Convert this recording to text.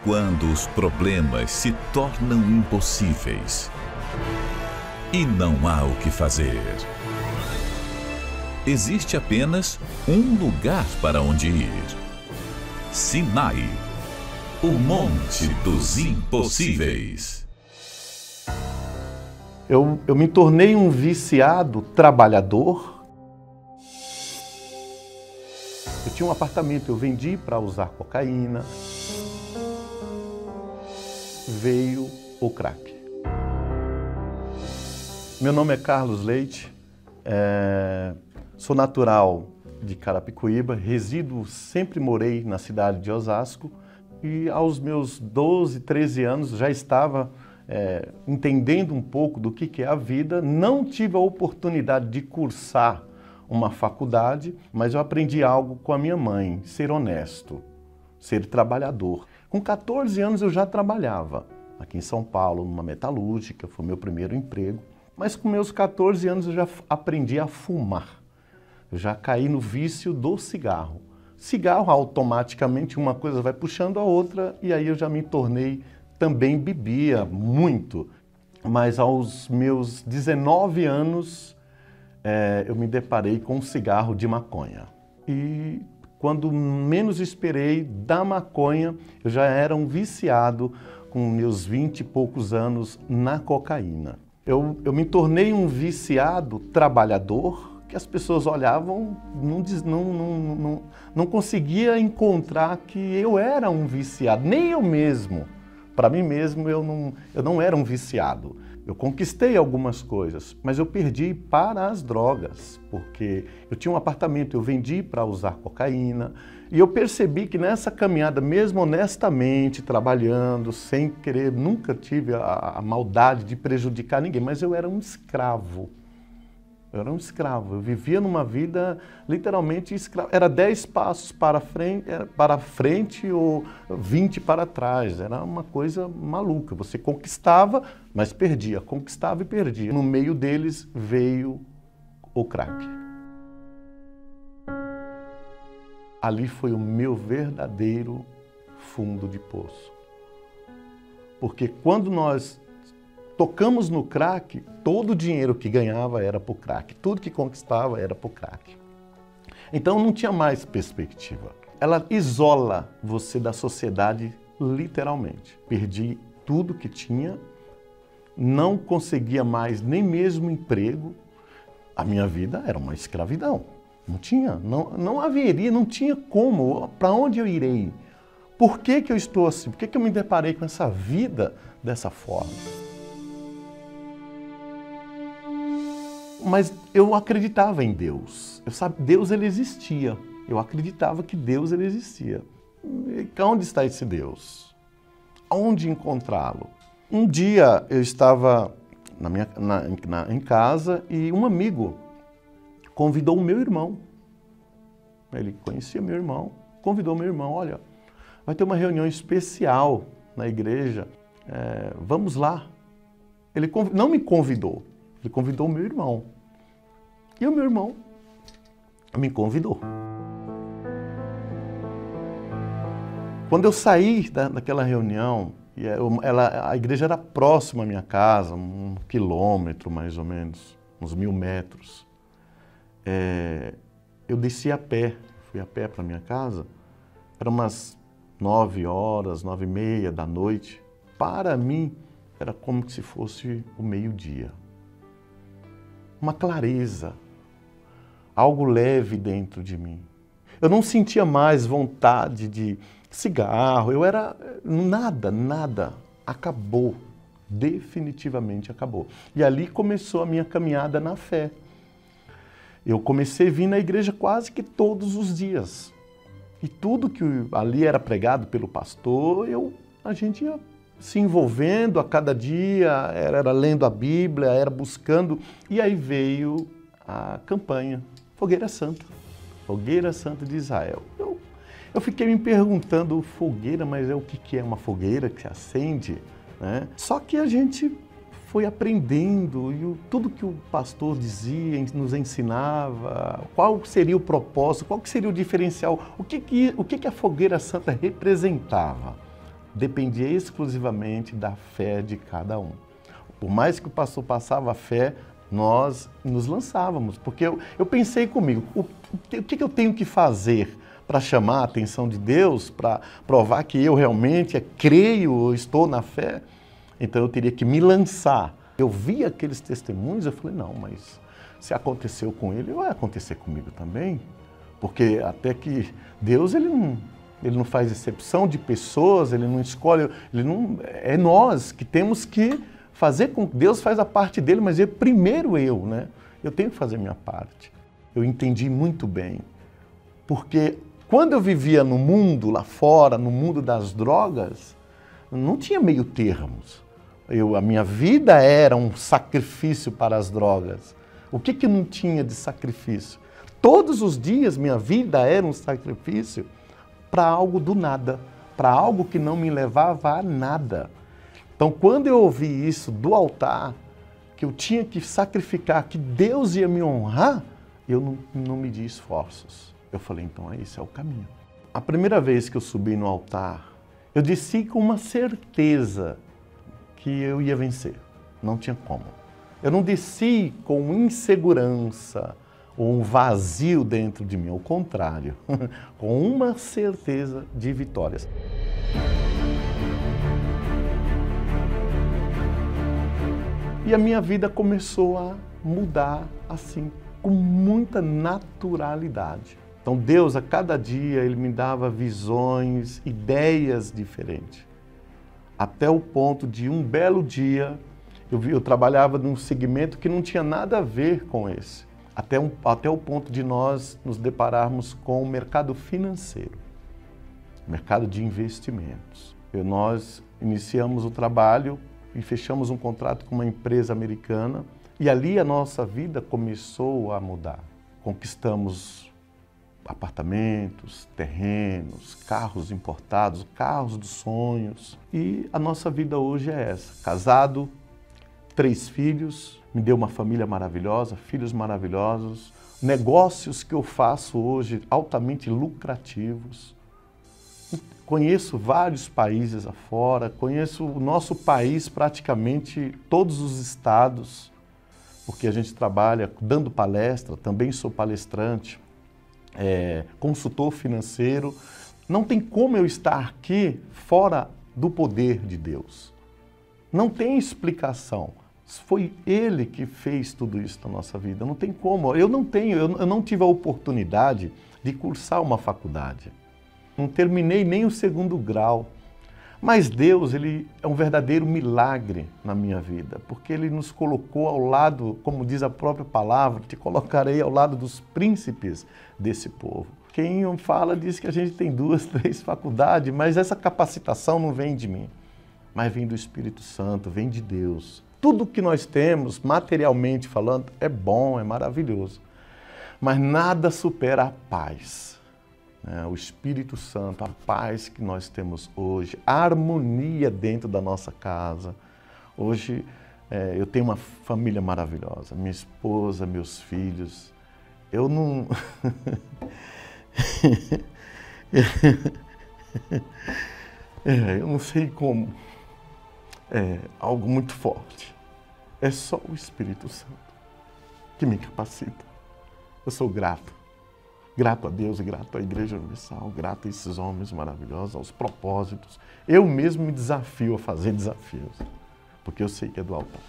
quando os problemas se tornam impossíveis e não há o que fazer. Existe apenas um lugar para onde ir: Sinai, o Monte dos Impossíveis. Eu me tornei um viciado trabalhador. Eu tinha um apartamento, eu vendi para usar cocaína. Veio o crack. Meu nome é Carlos Leite, sou natural de Carapicuíba, sempre morei na cidade de Osasco e aos meus 12, 13 anos já estava entendendo um pouco do que é a vida. Não tive a oportunidade de cursar uma faculdade, mas eu aprendi algo com a minha mãe: ser honesto, ser trabalhador. Com 14 anos eu já trabalhava aqui em São Paulo, numa metalúrgica, foi meu primeiro emprego. Mas com meus 14 anos eu já aprendi a fumar. Eu já caí no vício do cigarro. Cigarro, automaticamente, uma coisa vai puxando a outra, e aí eu já me tornei, também bebia muito. Mas aos meus 19 anos, eu me deparei com um cigarro de maconha. E quando menos esperei, da maconha, eu já era um viciado com meus 20 e poucos anos na cocaína. Eu me tornei um viciado trabalhador, que as pessoas olhavam, não conseguia encontrar que eu era um viciado, nem eu mesmo. Para mim mesmo, eu não era um viciado. Eu conquistei algumas coisas, mas eu perdi para as drogas, porque eu tinha um apartamento, eu vendi para usar cocaína, e eu percebi que nessa caminhada, mesmo honestamente, trabalhando, sem querer, nunca tive a maldade de prejudicar ninguém, mas eu era um escravo. Eu era um escravo, eu vivia numa vida literalmente escravo. Era 10 passos para frente ou 20 para trás. Era uma coisa maluca. Você conquistava, mas perdia. Conquistava e perdia. No meio deles veio o crack. Ali foi o meu verdadeiro fundo de poço. Porque quando nós tocamos no crack, todo o dinheiro que ganhava era para o crack, tudo que conquistava era para o crack. Então não tinha mais perspectiva. Ela isola você da sociedade literalmente. Perdi tudo que tinha, não conseguia mais nem mesmo emprego. A minha vida era uma escravidão. Não haveria, não tinha como. Para onde eu irei? Por que eu estou assim? Por que eu me deparei com essa vida dessa forma? Mas eu acreditava em Deus. Deus ele existia. Eu acreditava que Deus ele existia. E onde está esse Deus? Onde encontrá-lo? Um dia eu estava em casa e um amigo convidou o meu irmão. Ele conhecia meu irmão. Convidou meu irmão: olha, vai ter uma reunião especial na igreja. Vamos lá. Ele não me convidou. Ele convidou o meu irmão. E o meu irmão me convidou. Quando eu saí daquela reunião, a igreja era próxima à minha casa, 1 quilômetro mais ou menos, uns 1000 metros. Eu desci a pé, fui a pé para minha casa, eram umas 9 horas, 9h30 da noite. Para mim, era como se fosse o meio-dia. Uma clareza, algo leve dentro de mim. Eu não sentia mais vontade de cigarro, nada, acabou, definitivamente acabou. E ali começou a minha caminhada na fé. Eu comecei a vir na igreja quase que todos os dias. E tudo que ali era pregado pelo pastor, a gente ia se envolvendo a cada dia, era lendo a Bíblia, era buscando. E aí veio a campanha Fogueira Santa de Israel. Eu fiquei me perguntando, fogueira, mas o que é uma fogueira que se acende? Né? Só que a gente foi aprendendo e tudo que o pastor dizia, nos ensinava, qual seria o propósito, qual que seria o diferencial, o que a Fogueira Santa representava dependia exclusivamente da fé de cada um. Por mais que o pastor passava a fé, nós nos lançávamos, porque eu pensei comigo, o que eu tenho que fazer para chamar a atenção de Deus, para provar que eu realmente creio, estou na fé? Então eu teria que me lançar. Eu vi aqueles testemunhos, eu falei, não, mas se aconteceu com ele, vai acontecer comigo também. Porque até que Deus, ele não faz exceção de pessoas, ele não escolhe, é nós que temos que fazer com que Deus faz a parte dele, mas primeiro eu, né? Eu tenho que fazer a minha parte. Eu entendi muito bem. Porque quando eu vivia no mundo lá fora, no mundo das drogas, não tinha meio termos. A minha vida era um sacrifício para as drogas. O que não tinha de sacrifício? Todos os dias minha vida era um sacrifício para algo do nada, para algo que não me levava a nada. Então, quando eu ouvi isso do altar, que eu tinha que sacrificar, que Deus ia me honrar, eu não medi esforços. Eu falei, então esse é o caminho. A primeira vez que eu subi no altar, eu desci com uma certeza que eu ia vencer. Não tinha como. Eu não desci com insegurança ou um vazio dentro de mim, ao contrário, com uma certeza de vitórias. E a minha vida começou a mudar assim, com muita naturalidade. Então Deus, a cada dia, Ele me dava visões, ideias diferentes. Até o ponto de um belo dia, eu trabalhava num segmento que não tinha nada a ver com esse. Até o ponto de nós nos depararmos com o mercado financeiro, mercado de investimentos. Nós iniciamos o trabalho e fechamos um contrato com uma empresa americana e ali a nossa vida começou a mudar. Conquistamos apartamentos, terrenos, carros importados, carros dos sonhos. E a nossa vida hoje é essa. Casado, 3 filhos, me deu uma família maravilhosa, filhos maravilhosos, negócios que eu faço hoje altamente lucrativos. Conheço vários países afora, conheço o nosso país, praticamente todos os estados, porque a gente trabalha dando palestra, também sou palestrante, consultor financeiro. Não tem como eu estar aqui fora do poder de Deus. Não tem explicação. Foi Ele que fez tudo isso na nossa vida. Não tem como. Eu não tive a oportunidade de cursar uma faculdade. Não terminei nem o 2º grau. Mas Deus, Ele é um verdadeiro milagre na minha vida, porque Ele nos colocou ao lado, como diz a própria palavra, te colocarei ao lado dos príncipes desse povo. Quem fala diz que a gente tem 2, 3 faculdades, mas essa capacitação não vem de mim, mas vem do Espírito Santo, vem de Deus. Tudo que nós temos, materialmente falando, é bom, é maravilhoso, mas nada supera a paz. O Espírito Santo, a paz que nós temos hoje, a harmonia dentro da nossa casa. Hoje eu tenho uma família maravilhosa, minha esposa, meus filhos. Eu não... eu não sei como. É algo muito forte. É só o Espírito Santo que me capacita. Eu sou grato. Grato a Deus e grato à Igreja Universal, grato a esses homens maravilhosos, aos propósitos. Eu mesmo me desafio a fazer desafios, porque eu sei que é do altar.